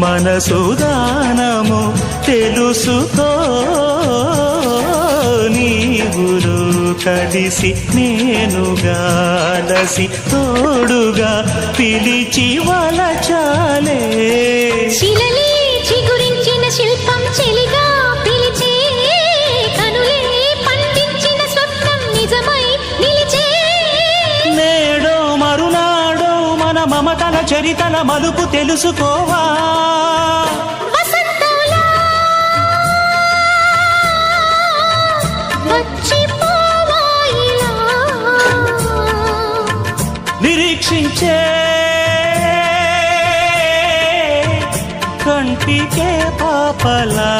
మనసు దానము తెలుసుకో నీవురు కలిసి నేనుగాలసి తోడుగా పిలిచి వలచాలే శిలలే చిగురించిన శిల్పం చెలిగా పిలిచే కనులే పండించిన స్వప్నం నిజమై నిలిచే నేడో మరునాడో మన మమతల చరితల మలుపు తెలుసుకోవా వసంతంలా వచ్చిపోవాయిలా నిరీక్షించే కంటికే పాపలా